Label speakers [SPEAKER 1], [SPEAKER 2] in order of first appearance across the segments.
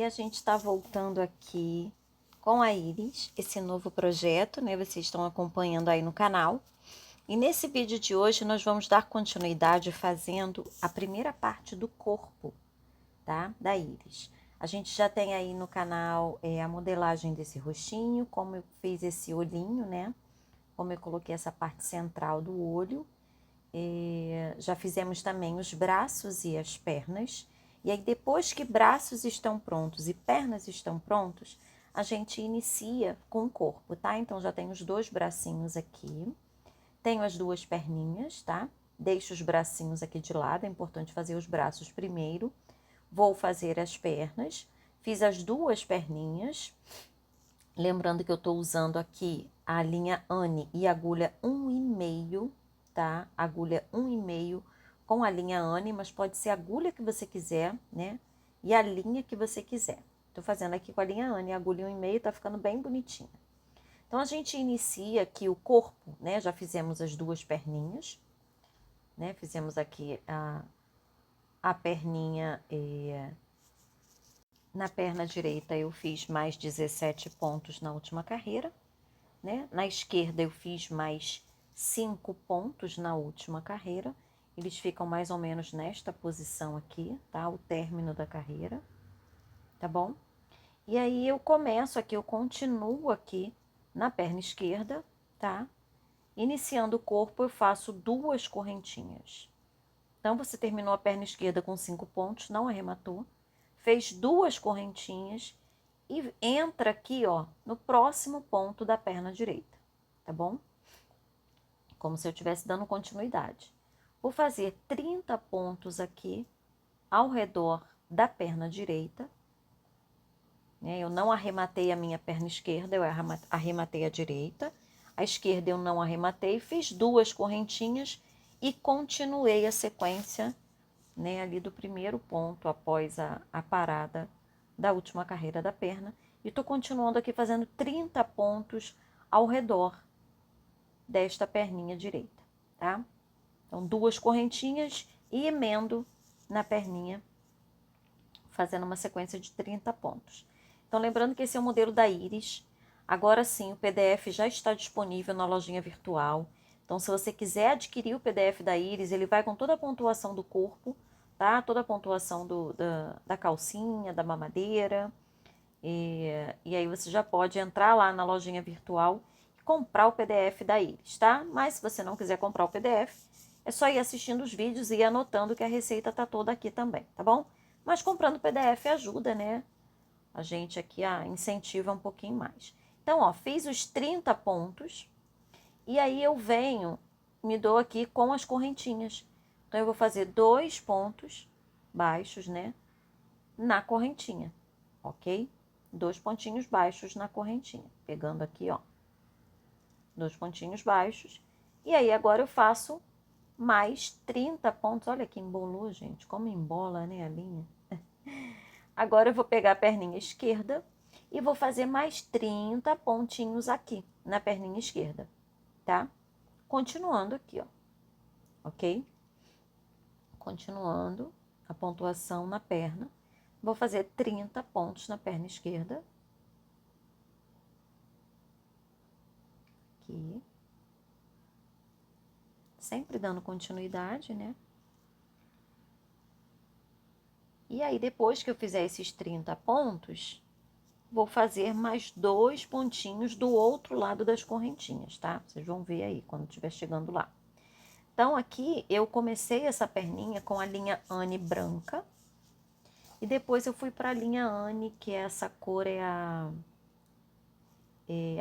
[SPEAKER 1] a gente está voltando aqui com a Iris, esse novo projeto, né? Vocês estão acompanhando aí no canal. E nesse vídeo de hoje nós vamos dar continuidade fazendo a primeira parte do corpo, tá? Da Iris. A gente já tem aí no canal a modelagem desse rostinho, como eu fiz esse olhinho, né? Como eu coloquei essa parte central do olho. Já fizemos também os braços e as pernas. E aí, depois que braços estão prontos e pernas estão prontos, a gente inicia com o corpo, tá? Então, já tenho os dois bracinhos aqui. Tenho as duas perninhas, tá? Deixo os bracinhos aqui de lado, é importante fazer os braços primeiro. Vou fazer as pernas. Fiz as duas perninhas. Lembrando que eu tô usando aqui a linha Anne e agulha 1,5, tá? Agulha 1,5 com a linha Anne, mas pode ser a agulha que você quiser, né? E a linha que você quiser. Tô fazendo aqui com a linha Anne, a agulha 1,5, tá ficando bem bonitinha. Então, a gente inicia aqui o corpo, né? Já fizemos as duas perninhas, né? Fizemos aqui a perninha. Na perna direita eu fiz mais 17 pontos na última carreira, né? Na esquerda eu fiz mais 5 pontos na última carreira. Eles ficam mais ou menos nesta posição aqui, tá? O término da carreira, tá bom? E aí eu começo aqui, eu continuo aqui na perna esquerda, tá? Iniciando o corpo, eu faço duas correntinhas. Então, você terminou a perna esquerda com 5 pontos, não arrematou, fez duas correntinhas e entra aqui, ó, no próximo ponto da perna direita, tá bom? Como se eu estivesse dando continuidade. Vou fazer 30 pontos aqui ao redor da perna direita, né? Eu não arrematei a minha perna esquerda, eu arrematei a direita. A esquerda eu não arrematei, fiz duas correntinhas e continuei a sequência, né, ali do primeiro ponto após a parada da última carreira da perna. E tô continuando aqui fazendo 30 pontos ao redor desta perninha direita, tá? Então, duas correntinhas e emendo na perninha, fazendo uma sequência de 30 pontos. Então, lembrando que esse é o modelo da Iris. Agora sim, o PDF já está disponível na lojinha virtual. Então, se você quiser adquirir o PDF da Iris, ele vai com toda a pontuação do corpo, tá? Toda a pontuação da calcinha, da mamadeira. E aí você já pode entrar lá na lojinha virtual e comprar o PDF da Iris, tá? Mas se você não quiser comprar o PDF, é só ir assistindo os vídeos e ir anotando que a receita tá toda aqui também, tá bom? Mas comprando o PDF ajuda, né? A gente aqui incentiva um pouquinho mais. Então, ó, fiz os 30 pontos e aí eu venho, me dou aqui com as correntinhas. Então, eu vou fazer 2 pontos baixos, né? Na correntinha, ok? 2 pontinhos baixos na correntinha. Pegando aqui, ó, 2 pontinhos baixos. E aí, agora eu faço mais 30 pontos. Olha que embolou, gente. Como embola, né, a linha. Agora eu vou pegar a perninha esquerda e vou fazer mais 30 pontinhos aqui na perninha esquerda, tá? Continuando aqui, ó, ok? Continuando a pontuação na perna. Vou fazer 30 pontos na perna esquerda. Aqui. Sempre dando continuidade, né? E aí, depois que eu fizer esses 30 pontos, vou fazer mais 2 pontinhos do outro lado das correntinhas, tá? Vocês vão ver aí quando estiver chegando lá. Então, aqui eu comecei essa perninha com a linha Anne branca. E depois eu fui para a linha Anne, que essa cor é a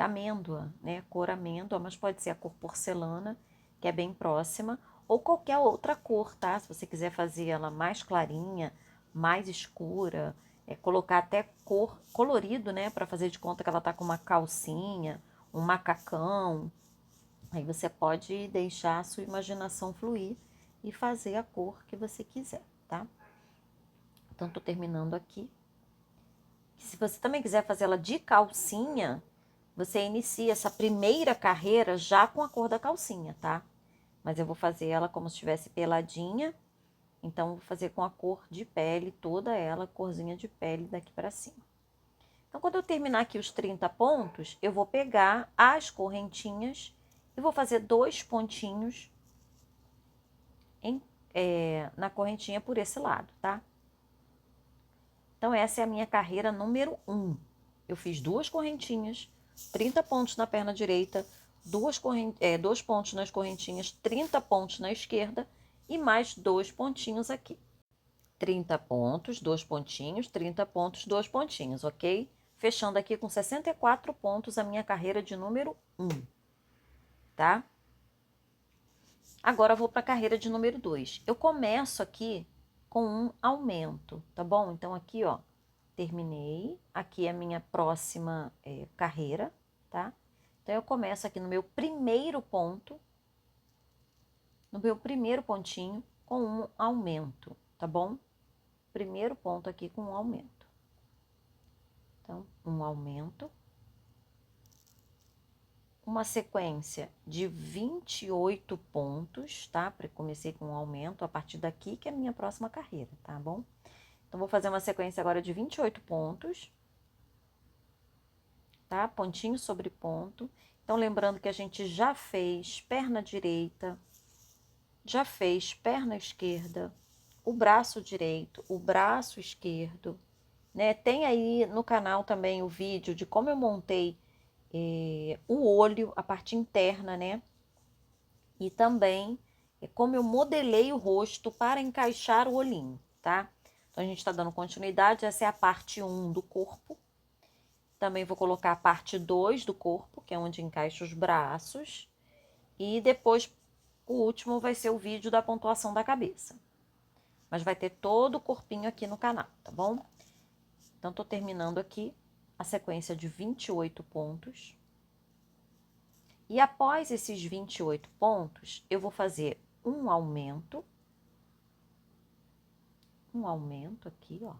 [SPEAKER 1] amêndoa, né? Cor amêndoa, mas pode ser a cor porcelana, que é bem próxima. Ou qualquer outra cor, tá? Se você quiser fazer ela mais clarinha, mais escura, colocar até cor colorido, né? Para fazer de conta que ela tá com uma calcinha, um macacão. Aí você pode deixar a sua imaginação fluir e fazer a cor que você quiser, tá? Então, tô terminando aqui. Se você também quiser fazer ela de calcinha, você inicia essa primeira carreira já com a cor da calcinha, tá? Mas eu vou fazer ela como se estivesse peladinha Então, vou fazer com a cor de pele, toda ela, corzinha de pele daqui para cima. Então, quando eu terminar aqui os 30 pontos, eu vou pegar as correntinhas e vou fazer 2 pontinhos na correntinha por esse lado, tá? Então, essa é a minha carreira número 1. Eu fiz 2 correntinhas, 30 pontos na perna direita, 2 pontos nas correntinhas, 30 pontos na esquerda e mais 2 pontinhos aqui. 30 pontos, 2 pontinhos, 30 pontos, 2 pontinhos, ok? Fechando aqui com 64 pontos a minha carreira de número 1, tá? Agora eu vou para a carreira de número 2. Eu começo aqui com um aumento, tá bom? Então, aqui, ó, terminei. Aqui é a minha próxima carreira, tá? Então, eu começo aqui no meu primeiro ponto, no meu primeiro pontinho, com um aumento, tá bom? Primeiro ponto aqui com um aumento. Então, um aumento. Uma sequência de 28 pontos, tá? Comecei com um aumento a partir daqui, que é a minha próxima carreira, tá bom? Então, vou fazer uma sequência agora de 28 pontos, tá? Pontinho sobre ponto. Então, lembrando que a gente já fez perna direita, já fez perna esquerda, o braço direito, o braço esquerdo, né? Tem aí no canal também o vídeo de como eu montei o olho, a parte interna, né? E também como eu modelei o rosto para encaixar o olhinho, tá? Então, a gente está dando continuidade, essa é a parte 1 do corpo. Também vou colocar a parte 2 do corpo, que é onde encaixa os braços. E depois, o último vai ser o vídeo da pontuação da cabeça. Mas vai ter todo o corpinho aqui no canal, tá bom? Então, tô terminando aqui a sequência de 28 pontos. E após esses 28 pontos, eu vou fazer um aumento aqui, ó.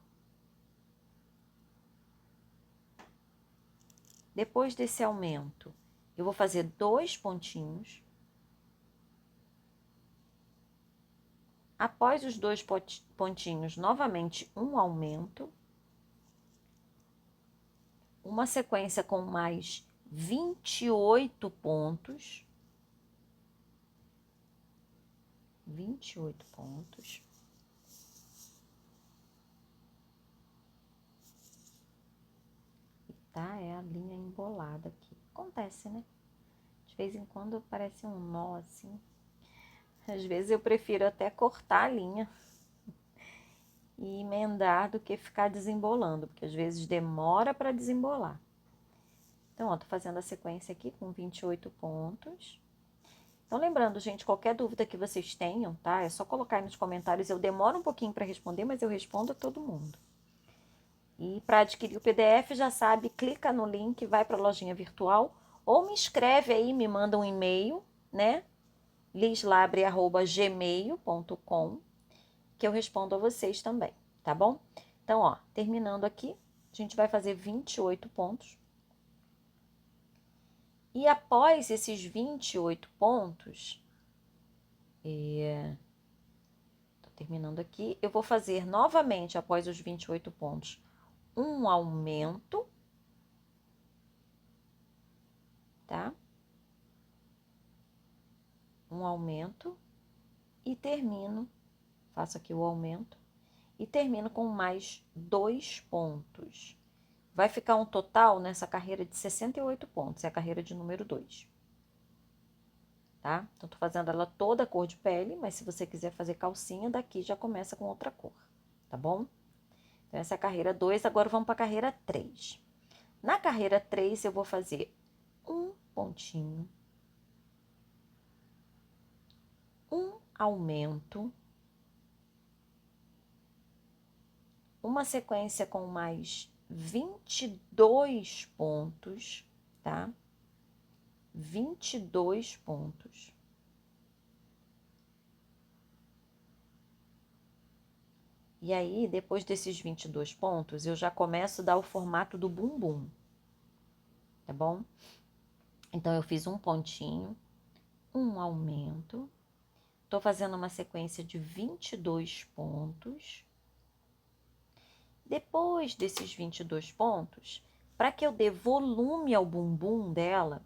[SPEAKER 1] Depois desse aumento, eu vou fazer 2 pontinhos. Após os 2 pontinhos, novamente um aumento. Uma sequência com mais 28 pontos. 28 pontos. Tá? É a linha embolada aqui. Acontece, né? De vez em quando parece um nó assim. Às vezes eu prefiro até cortar a linha e emendar do que ficar desembolando, porque às vezes demora para desembolar. Então, ó, tô fazendo a sequência aqui com 28 pontos. Então, lembrando, gente, qualquer dúvida que vocês tenham, tá? É só colocar aí nos comentários. Eu demoro um pouquinho para responder, mas eu respondo a todo mundo. E para adquirir o PDF, já sabe, clica no link, vai para a lojinha virtual ou me escreve aí, me manda um e-mail, né? lislabre@gmail.com, que eu respondo a vocês também, tá bom? Então, ó, terminando aqui, a gente vai fazer 28 pontos. E após esses 28 pontos, tô terminando aqui, eu vou fazer novamente, após os 28 pontos, um aumento, tá? Um aumento e termino, faço aqui o aumento e termino com mais 2 pontos. Vai ficar um total nessa carreira de 68 pontos, é a carreira de número 2. Tá? Então, tô fazendo ela toda cor de pele, mas se você quiser fazer calcinha, daqui já começa com outra cor, tá bom? Então, essa é a carreira 2, agora vamos para a carreira 3. Na carreira 3, eu vou fazer um pontinho, um aumento, uma sequência com mais 22 pontos, tá? 22 pontos. E aí, depois desses 22 pontos, eu já começo a dar o formato do bumbum, tá bom? Então, eu fiz um pontinho, um aumento. tô fazendo uma sequência de 22 pontos. Depois desses 22 pontos, para que eu dê volume ao bumbum dela,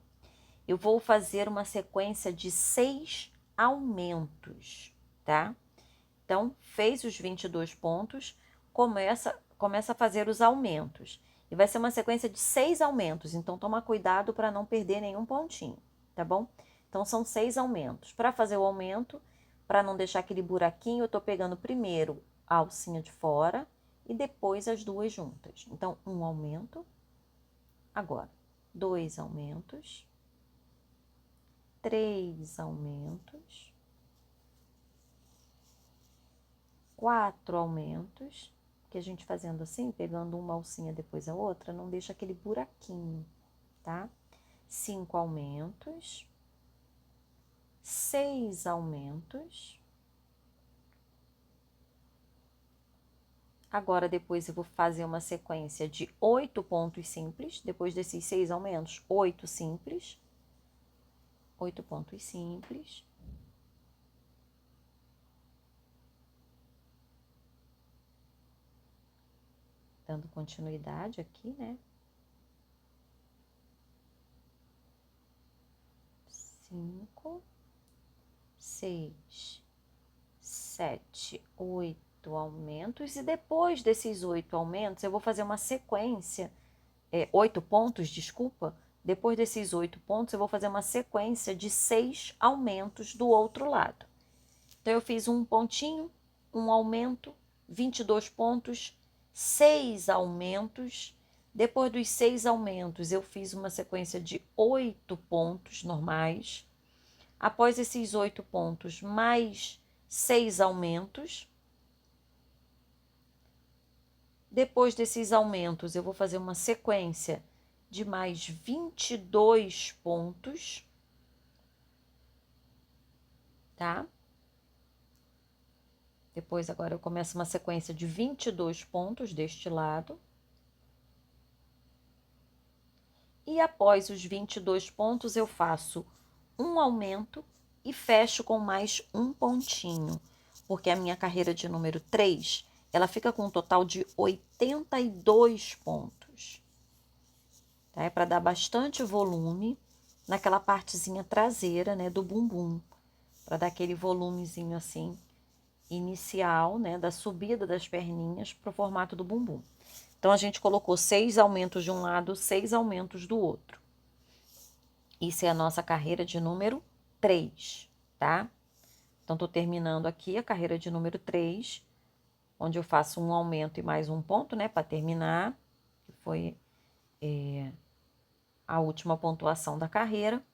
[SPEAKER 1] eu vou fazer uma sequência de 6 aumentos, tá? Então, fez os 22 pontos, começa a fazer os aumentos. E vai ser uma sequência de 6 aumentos, então toma cuidado para não perder nenhum pontinho, tá bom? Então, são 6 aumentos. Para fazer o aumento, para não deixar aquele buraquinho, eu tô pegando primeiro a alcinha de fora e depois as duas juntas. Então, um aumento, agora, 2 aumentos, 3 aumentos, 4 aumentos, que a gente fazendo assim, pegando uma alcinha depois a outra, não deixa aquele buraquinho, tá? 5 aumentos, 6 aumentos. Agora, depois eu vou fazer uma sequência de 8 pontos simples, depois desses 6 aumentos, 8 simples, 8 pontos simples. Dando continuidade aqui, né? 5, 6, 7, 8 aumentos. E depois desses 8 aumentos, eu vou fazer uma sequência, 8 pontos, desculpa. Depois desses 8 pontos, eu vou fazer uma sequência de 6 aumentos do outro lado. Então, eu fiz um pontinho, um aumento, 22 pontos, 6 aumentos. Depois dos 6 aumentos, eu fiz uma sequência de 8 pontos normais. Após esses 8 pontos, mais 6 aumentos. Depois desses aumentos, eu vou fazer uma sequência de mais 22 pontos, tá? Depois, agora, eu começo uma sequência de 22 pontos deste lado. E após os 22 pontos, eu faço um aumento e fecho com mais um pontinho, porque a minha carreira de número 3, ela fica com um total de 82 pontos. Tá? É para dar bastante volume naquela partezinha traseira, né, do bumbum, para dar aquele volumezinho assim, inicial, né, da subida das perninhas para o formato do bumbum. Então, a gente colocou 6 aumentos de um lado, 6 aumentos do outro. Isso é a nossa carreira de número 3, tá? Então, tô terminando aqui a carreira de número 3, onde eu faço um aumento e mais um ponto, né, para terminar, que foi a última pontuação da carreira,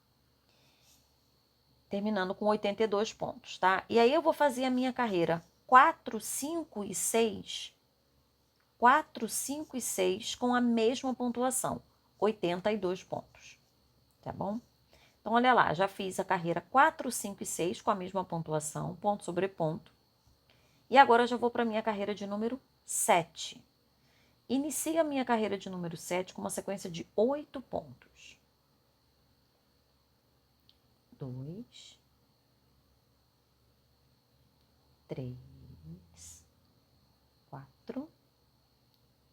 [SPEAKER 1] terminando com 82 pontos, tá? E aí, eu vou fazer a minha carreira 4, 5 e 6, 4, 5 e 6 com a mesma pontuação, 82 pontos, tá bom? Então, olha lá, já fiz a carreira 4, 5 e 6 com a mesma pontuação, ponto sobre ponto. E agora eu já vou para a minha carreira de número 7. Inicio a minha carreira de número 7 com uma sequência de 8 pontos. 2, 3, 4,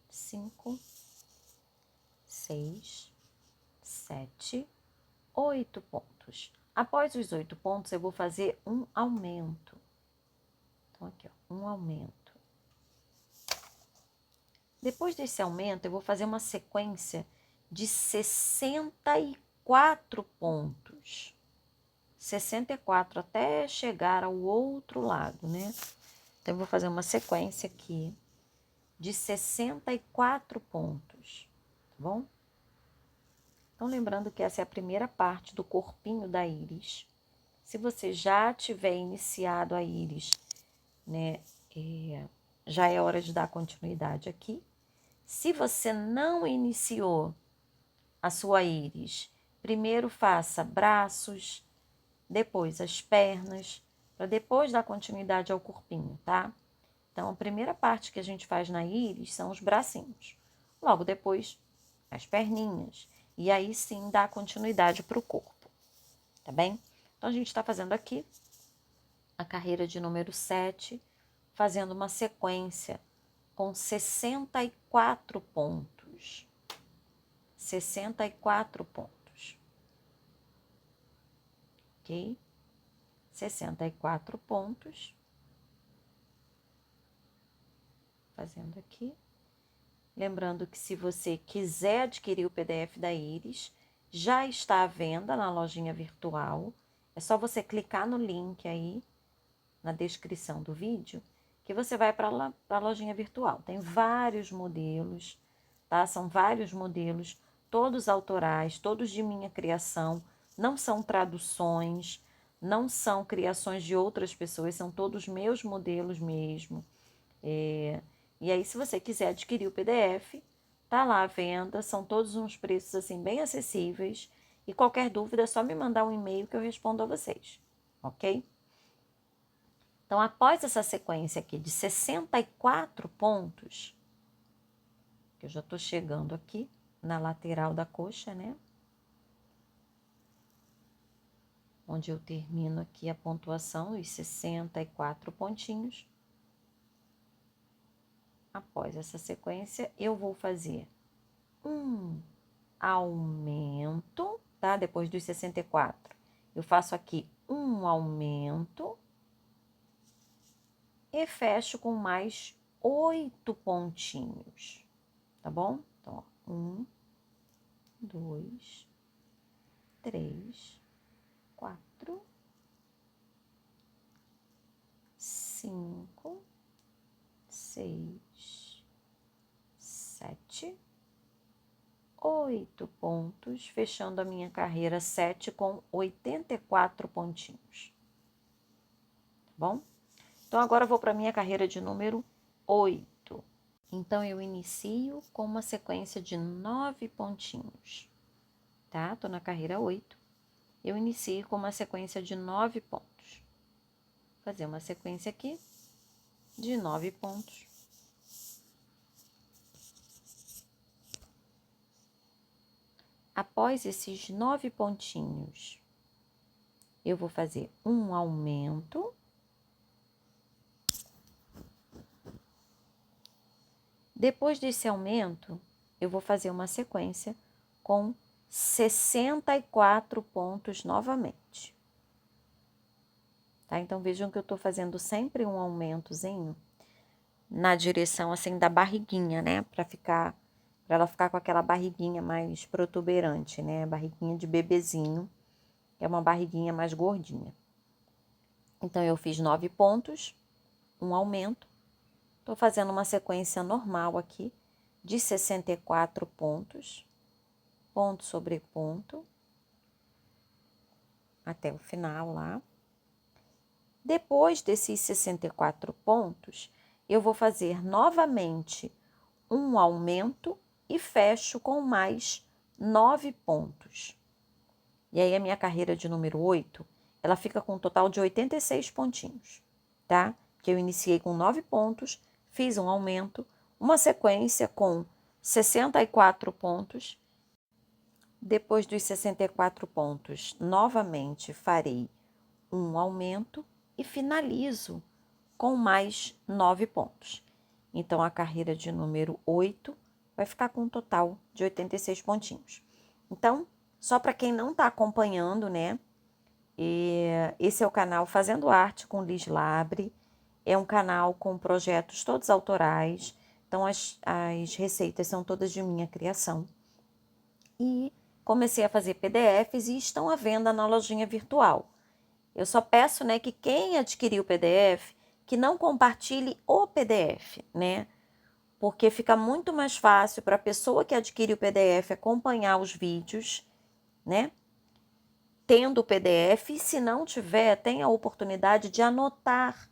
[SPEAKER 1] 5, 6, 7, 8 pontos. Após os 8 pontos, eu vou fazer um aumento. Então, aqui, ó, um aumento. Depois desse aumento, eu vou fazer uma sequência de 64 pontos. 64 até chegar ao outro lado, né? Então, eu vou fazer uma sequência aqui de 64 pontos, tá bom? Então, lembrando que essa é a primeira parte do corpinho da íris. Se você já tiver iniciado a íris, né, já é hora de dar continuidade aqui. Se você não iniciou a sua íris, primeiro faça braços, depois as pernas, para depois dar continuidade ao corpinho, tá? Então, a primeira parte que a gente faz na íris são os bracinhos. Logo depois, as perninhas. E aí sim dá continuidade para o corpo, tá bem? Então, a gente está fazendo aqui a carreira de número 7, fazendo uma sequência com 64 pontos. 64 pontos. Ok? 64 pontos. Fazendo aqui. Lembrando que se você quiser adquirir o PDF da Iris, já está à venda na lojinha virtual. É só você clicar no link aí, na descrição do vídeo, que você vai para a lojinha virtual. Tem vários modelos, tá? São vários modelos, todos autorais, todos de minha criação. Não são traduções, não são criações de outras pessoas, são todos meus modelos mesmo. E aí, se você quiser adquirir o PDF, tá lá à venda, são todos uns preços assim bem acessíveis. E qualquer dúvida é só me mandar um e-mail que eu respondo a vocês, ok? Então, após essa sequência aqui de 64 pontos, que eu já tô chegando aqui na lateral da coxa, né? Onde eu termino aqui a pontuação, os 64 pontinhos. Após essa sequência, eu vou fazer um aumento, tá? Depois dos 64, eu faço aqui um aumento e fecho com mais 8 pontinhos, tá bom? Então, ó, 1, 2, 3, 4, 5, 6, 7, 8 pontos, fechando a minha carreira 7 com 84 pontinhos. Tá bom? Então, agora eu vou para a minha carreira de número 8. Então, eu inicio com uma sequência de 9 pontinhos, tá? Tô na carreira 8. Eu inicio com uma sequência de 9 pontos. Vou fazer uma sequência aqui de 9 pontos. Após esses 9 pontinhos, eu vou fazer um aumento. Depois desse aumento, eu vou fazer uma sequência com 64 pontos novamente. Tá? Então, vejam que eu tô fazendo sempre um aumentozinho na direção, assim, da barriguinha, né? Para ela ficar com aquela barriguinha mais protuberante, né? Barriguinha de bebezinho, que é uma barriguinha mais gordinha. Então, eu fiz 9 pontos, um aumento. Tô fazendo uma sequência normal aqui de 64 pontos, ponto sobre ponto, até o final lá. Depois desses 64 pontos, eu vou fazer novamente um aumento e fecho com mais 9 pontos. E aí, a minha carreira de número 8, ela fica com um total de 86 pontinhos, tá? Que eu iniciei com 9 pontos, fiz um aumento, uma sequência com 64 pontos. Depois dos 64 pontos, novamente farei um aumento e finalizo com mais 9 pontos. Então, a carreira de número 8 vai ficar com um total de 86 pontinhos. Então, só para quem não está acompanhando, né? Esse é o canal Fazendo Arte com Liz Labre. É um canal com projetos todos autorais. Então, as receitas são todas de minha criação. E comecei a fazer PDFs e estão à venda na lojinha virtual. Eu só peço, né, que quem adquirir o PDF, que não compartilhe o PDF, né? Porque fica muito mais fácil para a pessoa que adquire o PDF acompanhar os vídeos, né? Tendo o PDF, e se não tiver, tem a oportunidade de anotar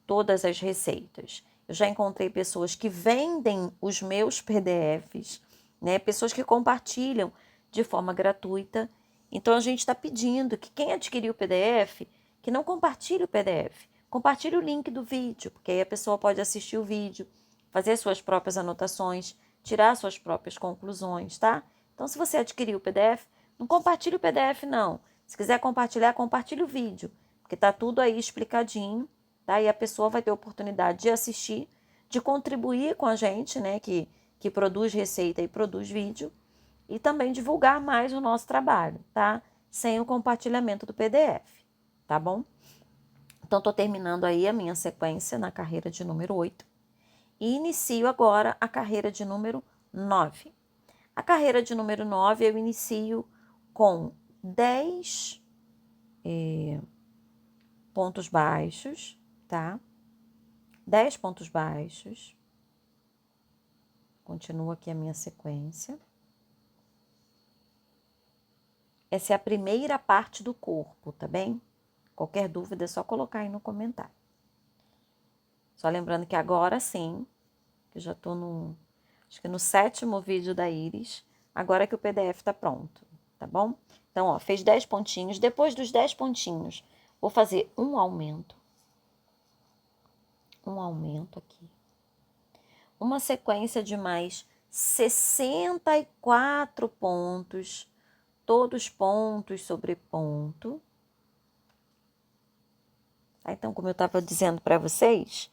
[SPEAKER 1] todas as receitas. Eu já encontrei pessoas que vendem os meus PDFs, né? Pessoas que compartilham de forma gratuita. Então, a gente está pedindo que quem adquirir o PDF, que não compartilhe o PDF. Compartilhe o link do vídeo, porque aí a pessoa pode assistir o vídeo, fazer suas próprias anotações, tirar suas próprias conclusões, tá? Então, se você adquirir o PDF, não compartilhe o PDF, não. Se quiser compartilhar, compartilhe o vídeo, porque porque tá tudo aí explicadinho, tá? E a pessoa vai ter a oportunidade de assistir, de contribuir com a gente, né, que produz receita e produz vídeo, e também divulgar mais o nosso trabalho, tá? Sem o compartilhamento do PDF, tá bom? Então, tô terminando aí a minha sequência na carreira de número 8 e inicio agora a carreira de número 9. A carreira de número 9 eu inicio com 10 pontos baixos, tá? 10 pontos baixos. Continua aqui a minha sequência. Essa é a primeira parte do corpo, tá bem? Qualquer dúvida é só colocar aí no comentário. Só lembrando que agora sim, que eu já tô acho que no 7º vídeo da Iris, agora que o PDF tá pronto, tá bom? Então, ó, fez 10 pontinhos. Depois dos 10 pontinhos, vou fazer um aumento. Um aumento aqui. Uma sequência de mais 64 pontos, todos pontos sobre ponto. Tá? Então, como eu estava dizendo para vocês,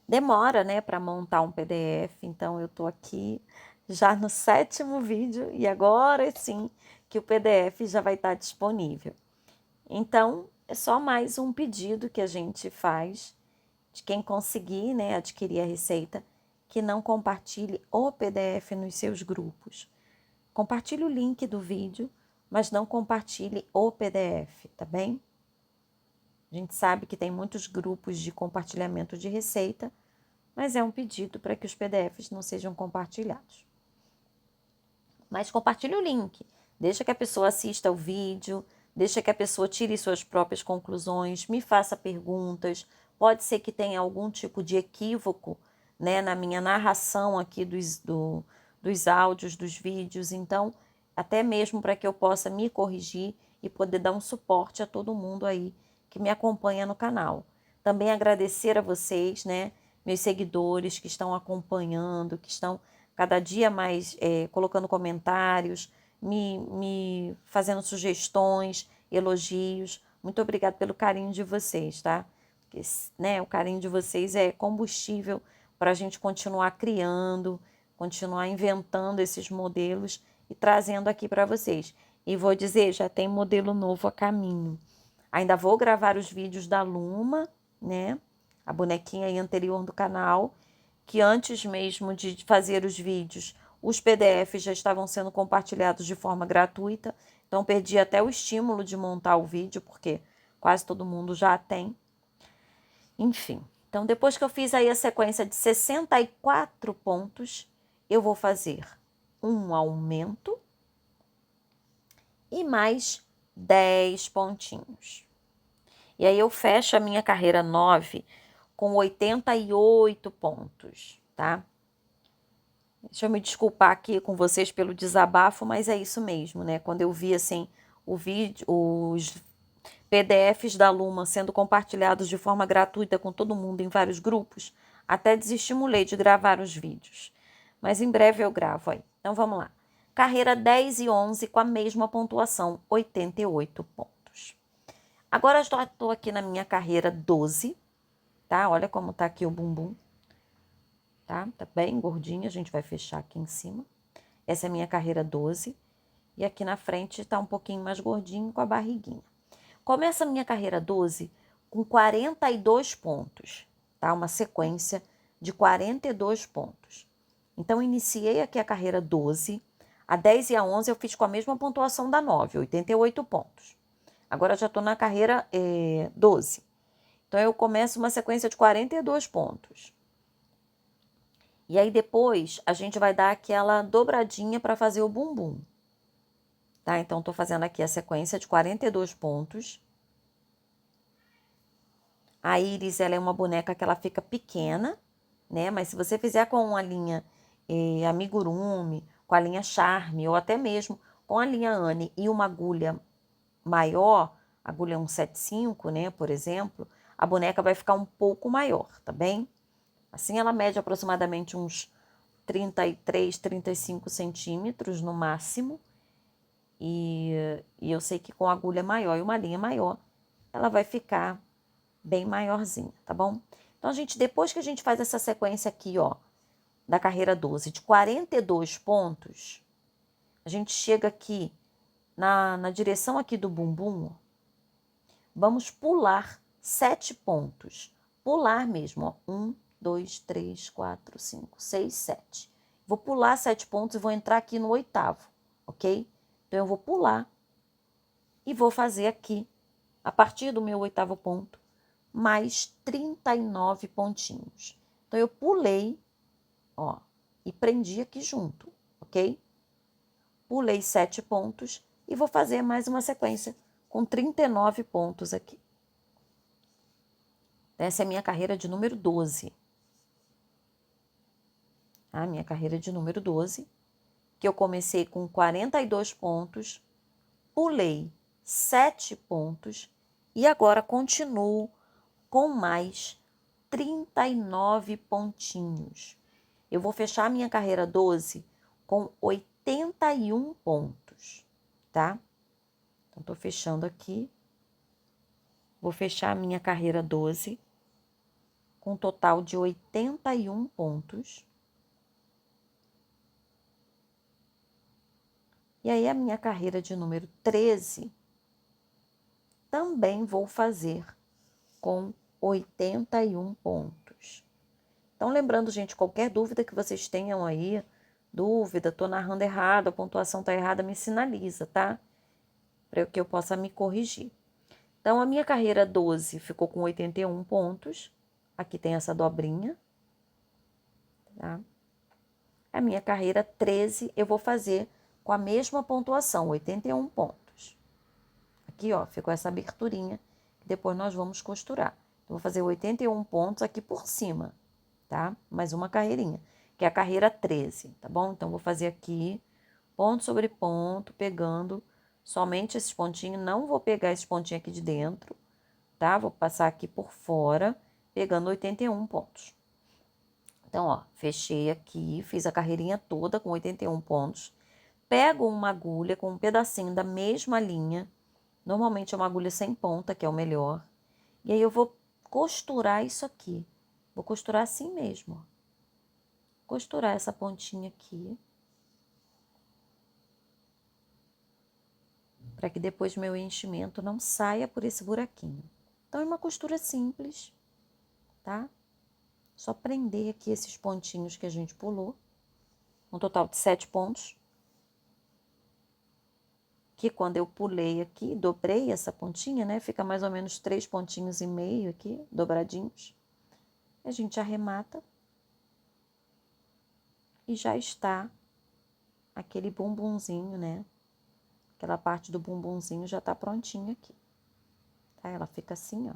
[SPEAKER 1] demora, né, para montar um PDF. Então, eu tô aqui já no 7º vídeo e agora sim que o PDF já vai estar disponível. Então, é só mais um pedido que a gente faz de quem conseguir, né, adquirir a receita, que não compartilhe o PDF nos seus grupos. Compartilhe o link do vídeo, mas não compartilhe o PDF, tá bem? A gente sabe que tem muitos grupos de compartilhamento de receita, mas é um pedido para que os PDFs não sejam compartilhados. Mas compartilhe o link, deixa que a pessoa assista o vídeo, deixa que a pessoa tire suas próprias conclusões, me faça perguntas. Pode ser que tenha algum tipo de equívoco, né, na minha narração aqui dos áudios, dos vídeos. Então, até mesmo para que eu possa me corrigir e poder dar um suporte a todo mundo aí que me acompanha no canal. Também agradecer a vocês, né, meus seguidores que estão acompanhando, que estão cada dia mais colocando comentários, me fazendo sugestões, elogios. Muito obrigada pelo carinho de vocês, tá? Porque, né, o carinho de vocês é combustível para a gente continuar criando, continuar inventando esses modelos e trazendo aqui para vocês. E vou dizer, já tem modelo novo a caminho. Ainda vou gravar os vídeos da Luma, né? A bonequinha aí anterior do canal, que antes mesmo de fazer os vídeos, os PDFs já estavam sendo compartilhados de forma gratuita. Então, perdi até o estímulo de montar o vídeo, porque quase todo mundo já tem. Enfim, então depois que eu fiz aí a sequência de 64 pontos, eu vou fazer um aumento e mais 10 pontinhos. E aí eu fecho a minha carreira 9 com 88 pontos, tá? Deixa eu me desculpar aqui com vocês pelo desabafo, mas é isso mesmo, né? Quando eu vi assim o vídeo, os PDFs da Luma sendo compartilhados de forma gratuita com todo mundo em vários grupos, até desestimulei de gravar os vídeos. Mas em breve eu gravo aí. Então vamos lá. Carreira 10 e 11 com a mesma pontuação, 88 pontos. Agora estou aqui na minha carreira 12, tá? Olha como tá aqui o bumbum. Tá? Tá bem gordinha, a gente vai fechar aqui em cima. Essa é a minha carreira 12. E aqui na frente tá um pouquinho mais gordinho com a barriguinha. Começa a minha carreira 12 com 42 pontos, tá? Uma sequência de 42 pontos. Então, iniciei aqui a carreira 12. A 10 e a 11 eu fiz com a mesma pontuação da 9, 88 pontos. Agora já tô na carreira 12. Então, eu começo uma sequência de 42 pontos. E aí depois a gente vai dar aquela dobradinha para fazer o bumbum. Tá? Então, tô fazendo aqui a sequência de 42 pontos. A Iris, ela é uma boneca que ela fica pequena, né? Mas se você fizer com a linha Amigurumi, com a linha Charme, ou até mesmo com a linha Anne e uma agulha maior, agulha 175, né, por exemplo, a boneca vai ficar um pouco maior, tá bem? Assim ela mede aproximadamente uns 33, 35 centímetros no máximo. E eu sei que com agulha maior e uma linha maior, ela vai ficar bem maiorzinha, tá bom? Então, depois que a gente faz essa sequência aqui, ó, da carreira 12, de 42 pontos, a gente chega aqui na direção aqui do bumbum, ó, vamos pular 7 pontos. Pular mesmo, ó. 1, 2, 3, 4, 5, 6, 7. Vou pular 7 pontos e vou entrar aqui no 8º, ok? Então, eu vou pular e vou fazer aqui, a partir do meu 8º ponto, mais 39 pontinhos. Então, eu pulei, ó, e prendi aqui junto, ok? Pulei 7 pontos e vou fazer mais uma sequência com 39 pontos aqui. Essa é a minha carreira de número 12. A minha carreira de número 12, que eu comecei com 42 pontos, pulei 7 pontos e agora continuo com mais 39 pontinhos. Eu vou fechar a minha carreira 12 com 81 pontos, tá? Então, tô fechando aqui. Vou fechar a minha carreira 12 com um total de 81 pontos. E aí, a minha carreira de número 13 também vou fazer com 81 pontos. Então, lembrando, gente, qualquer dúvida que vocês tenham aí, tô narrando errado, a pontuação tá errada, me sinaliza, tá? Para que eu possa me corrigir. Então, a minha carreira 12 ficou com 81 pontos. Aqui tem essa dobrinha, tá? A minha carreira 13 eu vou fazer com a mesma pontuação, 81 pontos. Aqui, ó, ficou essa aberturinha, que depois nós vamos costurar. Então, vou fazer 81 pontos aqui por cima, tá? Mais uma carreirinha, que é a carreira 13, tá bom? Então, vou fazer aqui, ponto sobre ponto, pegando somente esses pontinhos. Não vou pegar esse pontinho aqui de dentro, tá? Vou passar aqui por fora, pegando 81 pontos. Então, ó, fechei aqui, fiz a carreirinha toda com 81 pontos. Pego uma agulha com um pedacinho da mesma linha. Normalmente é uma agulha sem ponta, que é o melhor. E aí eu vou costurar isso aqui. Vou costurar assim mesmo, ó. Costurar essa pontinha aqui. Para que depois meu enchimento não saia por esse buraquinho. Então, é uma costura simples, tá? Só prender aqui esses pontinhos que a gente pulou. Um total de 7 pontos. Que quando eu pulei aqui, dobrei essa pontinha, né? Fica mais ou menos 3 pontinhos e meio aqui, dobradinhos. A gente arremata. E já está aquele bumbumzinho, né? Aquela parte do bumbumzinho já tá prontinha aqui. Tá? Ela fica assim, ó.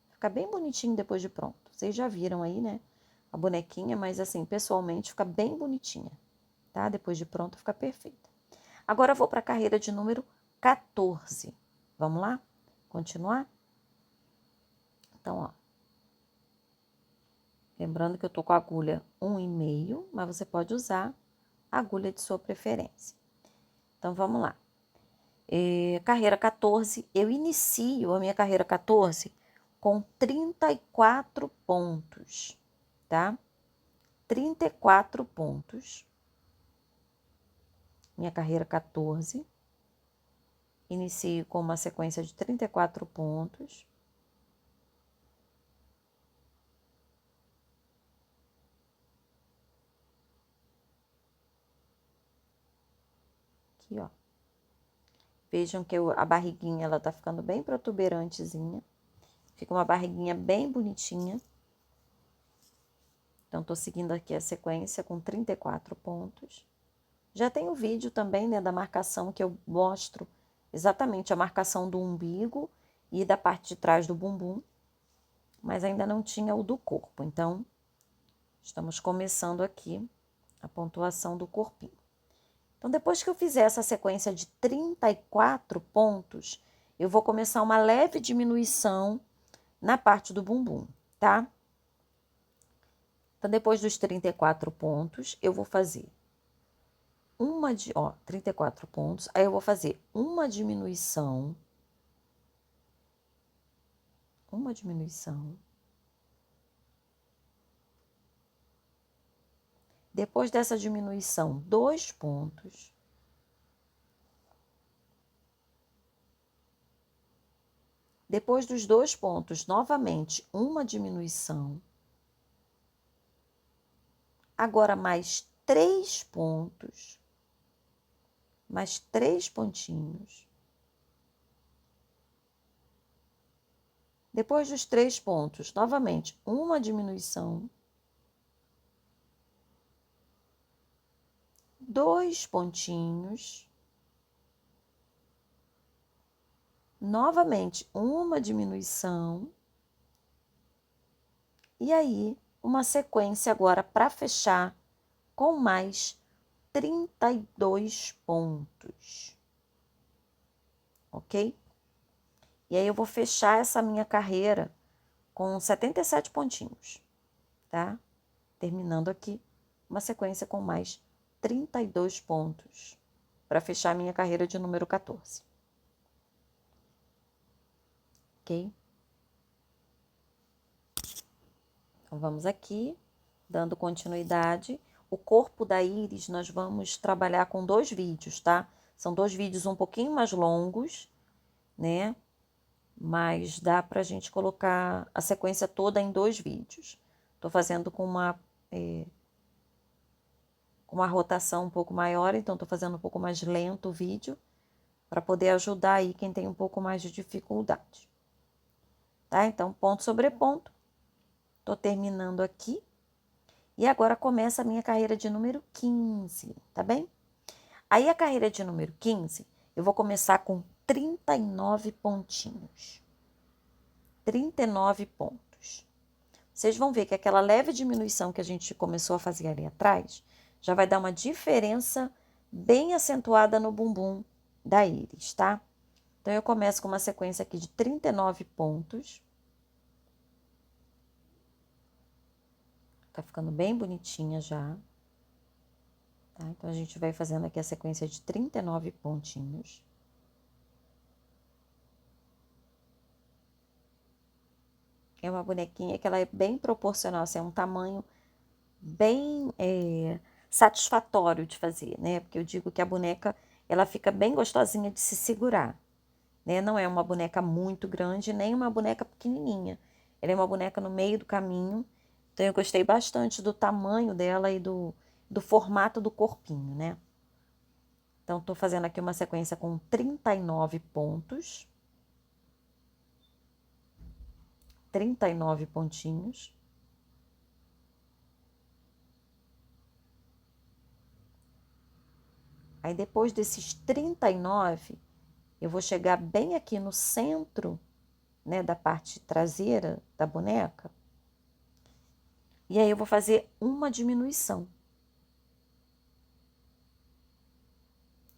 [SPEAKER 1] Fica bem bonitinho depois de pronto. Vocês já viram aí, né? A bonequinha, mas assim, pessoalmente fica bem bonitinha, tá? Depois de pronto fica perfeita. Agora eu vou para a carreira de número 14. Vamos lá? Continuar? Então, ó. Lembrando que eu tô com a agulha 1,5, mas você pode usar a agulha de sua preferência. Então, vamos lá. Carreira 14, eu inicio a minha carreira 14 com 34 pontos, tá? 34 pontos. Minha carreira 14. Inicio com uma sequência de 34 pontos. Aqui, ó. Vejam que a barriguinha, ela tá ficando bem protuberantezinha. Fica uma barriguinha bem bonitinha. Então, tô seguindo aqui a sequência com 34 pontos. Já tem o vídeo também, né, da marcação que eu mostro exatamente a marcação do umbigo e da parte de trás do bumbum. Mas ainda não tinha o do corpo. Então, estamos começando aqui a pontuação do corpinho. Então, depois que eu fizer essa sequência de 34 pontos, eu vou começar uma leve diminuição na parte do bumbum, tá? Então, depois dos 34 pontos, eu vou fazer ó, 34 pontos. Aí eu vou fazer uma diminuição. Uma diminuição. Depois dessa diminuição, 2 pontos. Depois dos 2 pontos, novamente, uma diminuição. Agora, mais 3 pontos. Mais 3 pontinhos. Depois dos 3 pontos, novamente, uma diminuição. 2 pontinhos. Novamente, uma diminuição. E aí, uma sequência agora para fechar com mais 32 pontos. Ok? E aí, eu vou fechar essa minha carreira com 77 pontinhos, tá? Terminando aqui uma sequência com mais 32 pontos para fechar a minha carreira de número 14. Ok? Então, vamos aqui, dando continuidade. O corpo da íris nós vamos trabalhar com 2 vídeos, tá? São 2 vídeos um pouquinho mais longos, né? Mas dá pra gente colocar a sequência toda em 2 vídeos. Tô fazendo com uma rotação um pouco maior, então tô fazendo um pouco mais lento o vídeo, para poder ajudar aí quem tem um pouco mais de dificuldade. Tá? Então, ponto sobre ponto. Tô terminando aqui. E agora começa a minha carreira de número 15, tá bem? Aí a carreira de número 15, eu vou começar com 39 pontinhos. 39 pontos. Vocês vão ver que aquela leve diminuição que a gente começou a fazer ali atrás, já vai dar uma diferença bem acentuada no bumbum da íris, tá? Então, eu começo com uma sequência aqui de 39 pontos. Tá ficando bem bonitinha já. Tá? Então, a gente vai fazendo aqui a sequência de 39 pontinhos. É uma bonequinha que ela é bem proporcional, assim, é um tamanho bem satisfatório de fazer, né? Porque eu digo que a boneca, ela fica bem gostosinha de se segurar, né? Não é uma boneca muito grande, nem uma boneca pequenininha. Ela é uma boneca no meio do caminho. Então, eu gostei bastante do tamanho dela e do formato do corpinho, né? Então, tô fazendo aqui uma sequência com 39 pontos. 39 pontinhos. Aí, depois desses 39, eu vou chegar bem aqui no centro, né, da parte traseira da boneca. E aí, eu vou fazer uma diminuição.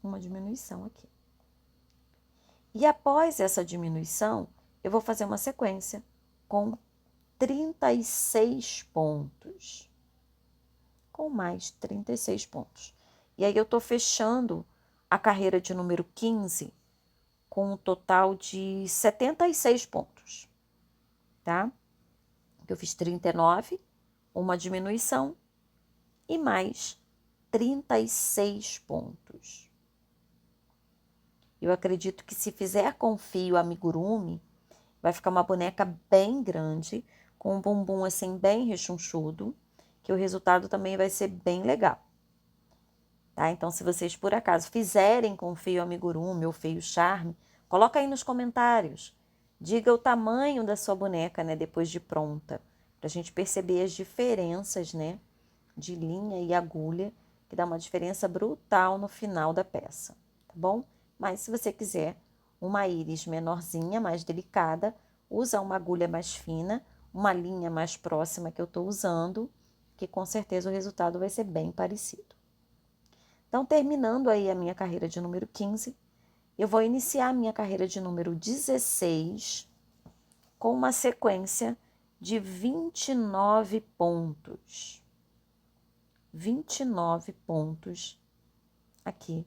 [SPEAKER 1] Uma diminuição aqui. E após essa diminuição, eu vou fazer uma sequência com 36 pontos. Com mais 36 pontos. E aí, eu tô fechando a carreira de número 15 com um total de 76 pontos, tá? Eu fiz 39, uma diminuição e mais 36 pontos. Eu acredito que se fizer com fio amigurumi, vai ficar uma boneca bem grande, com um bumbum assim bem rechonchudo, que o resultado também vai ser bem legal. Tá? Então, se vocês por acaso fizerem com fio amigurumi ou fio charme, coloca aí nos comentários. Diga o tamanho da sua boneca, né, depois de pronta, pra gente perceber as diferenças, né, de linha e agulha, que dá uma diferença brutal no final da peça, tá bom? Mas se você quiser uma íris menorzinha, mais delicada, usa uma agulha mais fina, uma linha mais próxima que eu tô usando, que com certeza o resultado vai ser bem parecido. Então, terminando aí a minha carreira de número 15, eu vou iniciar a minha carreira de número 16 com uma sequência de 29 pontos. 29 pontos aqui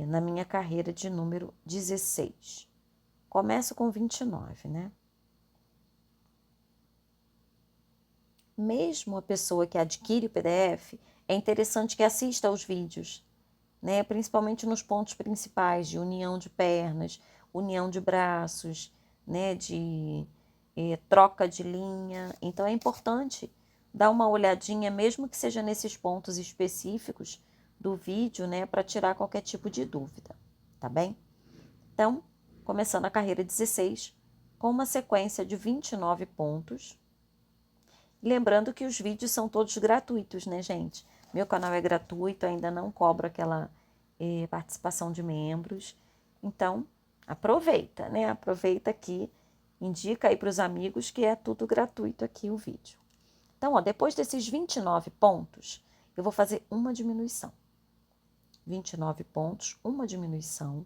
[SPEAKER 1] na minha carreira de número 16. Começo com 29, né? Mesmo a pessoa que adquire o PDF, é interessante que assista aos vídeos, né? Principalmente nos pontos principais de união de pernas, união de braços, né? De troca de linha. Então é importante dar uma olhadinha, mesmo que seja nesses pontos específicos do vídeo, né? Para tirar qualquer tipo de dúvida, tá bem? Então, começando a carreira 16, com uma sequência de 29 pontos. Lembrando que os vídeos são todos gratuitos, né, gente? Meu canal é gratuito, ainda não cobro aquela participação de membros. Então, aproveita, né? Aproveita aqui, indica aí para os amigos que é tudo gratuito aqui o vídeo. Então, ó, depois desses 29 pontos, eu vou fazer uma diminuição. 29 pontos, uma diminuição,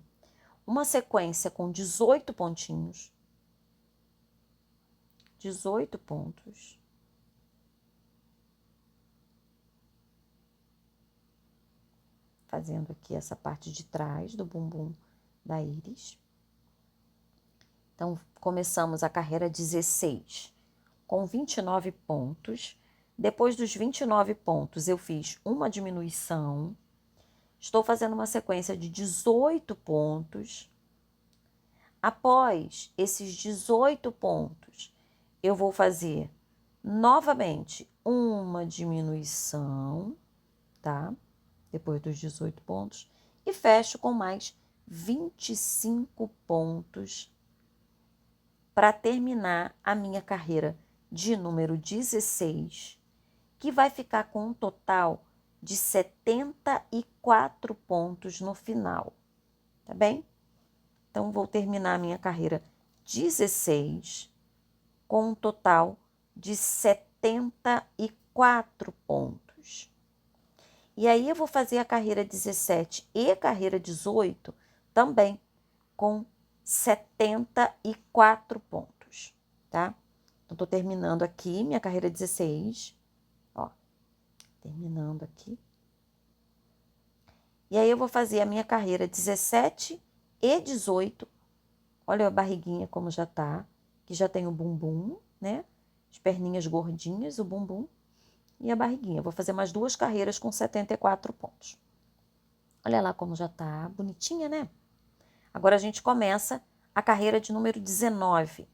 [SPEAKER 1] uma sequência com 18 pontinhos. 18 pontos. Fazendo aqui essa parte de trás do bumbum da íris. Então, começamos a carreira 16 com 29 pontos. Depois dos 29 pontos, eu fiz uma diminuição. Estou fazendo uma sequência de 18 pontos. Após esses 18 pontos, eu vou fazer novamente uma diminuição, tá? Depois dos 18 pontos, e fecho com mais 25 pontos para terminar a minha carreira de número 16, que vai ficar com um total de 74 pontos no final, tá bem? Então, vou terminar a minha carreira 16 com um total de 74 pontos. E aí, eu vou fazer a carreira 17 e a carreira 18 também com 74 pontos, tá? Então, tô terminando aqui minha carreira 16, ó, terminando aqui. E aí, eu vou fazer a minha carreira 17 e 18. Olha a barriguinha como já tá, que já tem o bumbum, né? As perninhas gordinhas, o bumbum e a barriguinha. Vou fazer mais 2 carreiras com 74 pontos. Olha lá como já tá bonitinha, né? Agora a gente começa a carreira de número 19,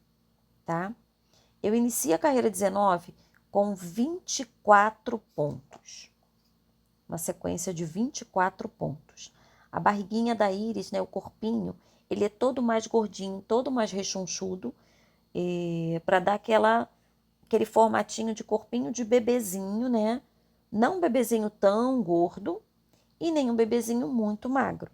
[SPEAKER 1] tá? Eu inicio a carreira 19 com 24 pontos. Uma sequência de 24 pontos. A barriguinha da íris, né, o corpinho, ele é todo mais gordinho, todo mais rechonchudo, para dar aquele formatinho de corpinho de bebezinho, né? Não um bebezinho tão gordo e nem um bebezinho muito magro.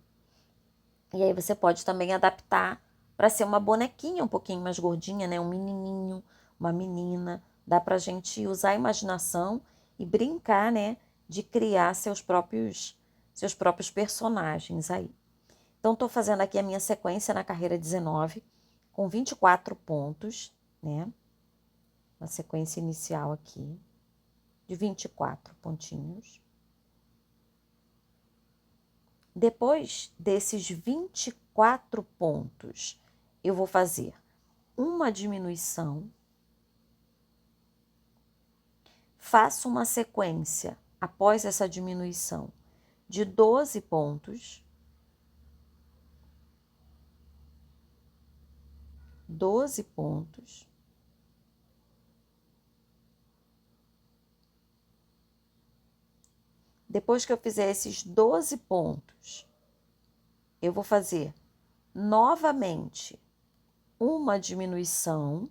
[SPEAKER 1] E aí você pode também adaptar para ser uma bonequinha um pouquinho mais gordinha, né? Um menininho, uma menina. Dá pra gente usar a imaginação e brincar, né? De criar seus próprios personagens aí. Então, tô fazendo aqui a minha sequência na carreira 19, com 24 pontos, né? Uma sequência inicial aqui, de 24 pontinhos. Depois desses 24 pontos, eu vou fazer uma diminuição, faço uma sequência após essa diminuição de 12 pontos, 12 pontos. Depois que eu fizer esses 12 pontos, eu vou fazer novamente uma diminuição.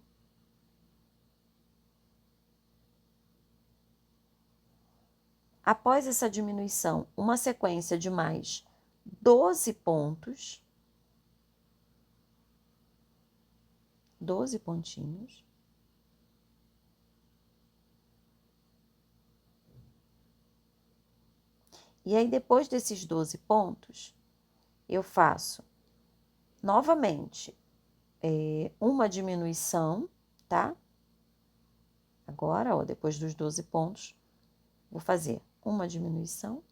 [SPEAKER 1] Após essa diminuição, uma sequência de mais 12 pontos, 12 pontinhos. E aí, depois desses 12 pontos, eu faço novamente uma diminuição, tá? Agora, ó, depois dos 12 pontos, vou fazer uma diminuição.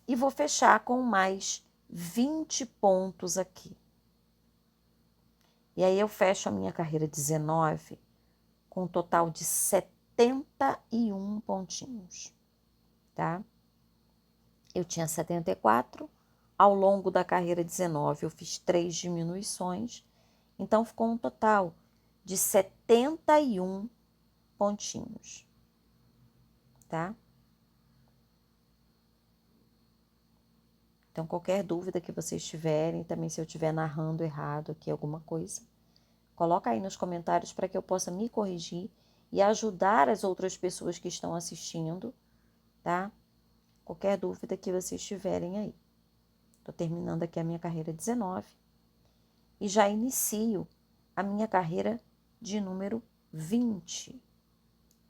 [SPEAKER 1] e vou fechar com mais 20 pontos aqui. E aí eu fecho a minha carreira 19 com um total de 71 pontinhos, tá? Eu tinha 74, ao longo da carreira 19 eu fiz 3 diminuições, então ficou um total de 71 pontinhos, tá? Então, qualquer dúvida que vocês tiverem, também se eu estiver narrando errado aqui alguma coisa, coloca aí nos comentários para que eu possa me corrigir e ajudar as outras pessoas que estão assistindo, tá? Qualquer dúvida que vocês tiverem aí. Estou terminando aqui a minha carreira 19 e já inicio a minha carreira de número 20,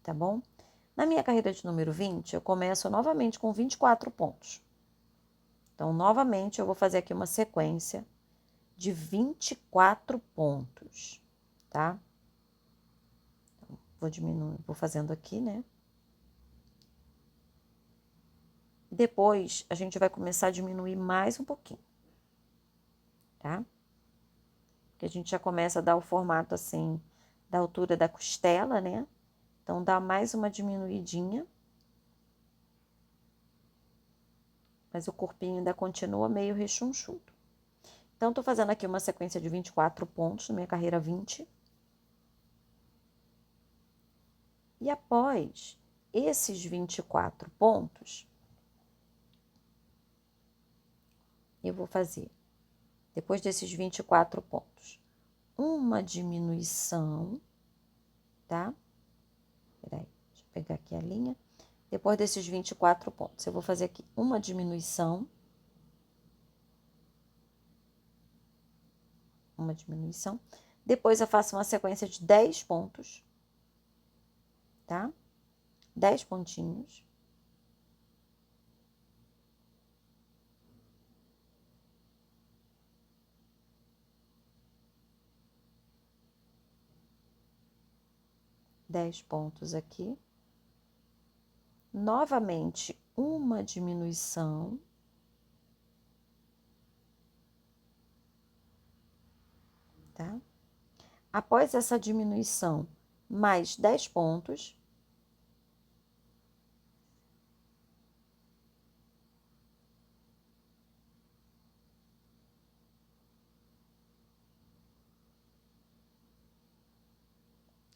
[SPEAKER 1] tá bom? Na minha carreira de número 20, eu começo novamente com 24 pontos. Então, novamente, eu vou fazer aqui uma sequência de 24 pontos, tá? Então, vou diminuir, vou fazendo aqui, né? Depois, a gente vai começar a diminuir mais um pouquinho, tá? Que a gente já começa a dar o formato assim, da altura da costela, né? Então, dá mais uma diminuidinha. Mas o corpinho ainda continua meio rechonchudo. Então, tô fazendo aqui uma sequência de 24 pontos na minha carreira 20. E após esses 24 pontos, eu vou fazer, depois desses 24 pontos, uma diminuição, tá? Peraí, deixa eu pegar aqui a linha. Depois desses 24 pontos, eu vou fazer aqui uma diminuição. Uma diminuição. Depois eu faço uma sequência de 10 pontos, tá? 10 pontinhos. Dez pontos aqui. Novamente, uma diminuição. Tá? Após essa diminuição, mais 10 pontos.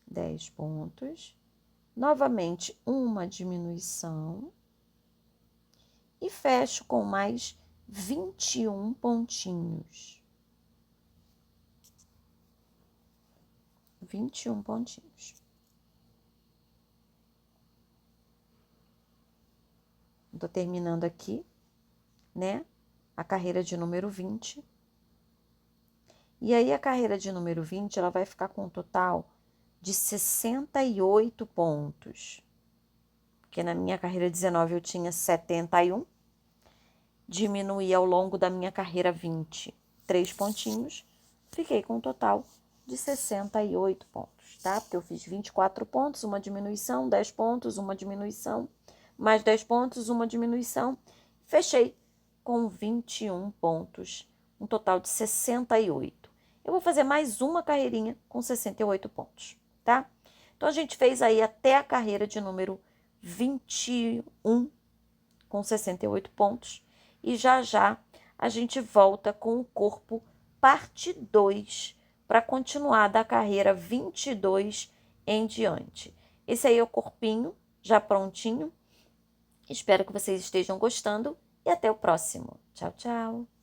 [SPEAKER 1] Dez pontos. Novamente, uma diminuição. E fecho com mais 21 pontinhos. 21 pontinhos. Tô terminando aqui, né? A carreira de número 20. E aí, a carreira de número 20, ela vai ficar com um total de 68 pontos. Porque na minha carreira 19 eu tinha 71. Diminuí ao longo da minha carreira 20, 3 pontinhos. Fiquei com um total de 68 pontos, tá? Porque eu fiz 24 pontos, uma diminuição, 10 pontos, uma diminuição, mais 10 pontos, uma diminuição. Fechei com 21 pontos, um total de 68. Eu vou fazer mais uma carreirinha com 68 pontos, tá? Então, a gente fez aí até a carreira de número 21 com 68 pontos. E já já a gente volta com o corpo parte 2 para continuar da carreira 22 em diante. Esse aí é o corpinho já prontinho. Espero que vocês estejam gostando e até o próximo. Tchau, tchau!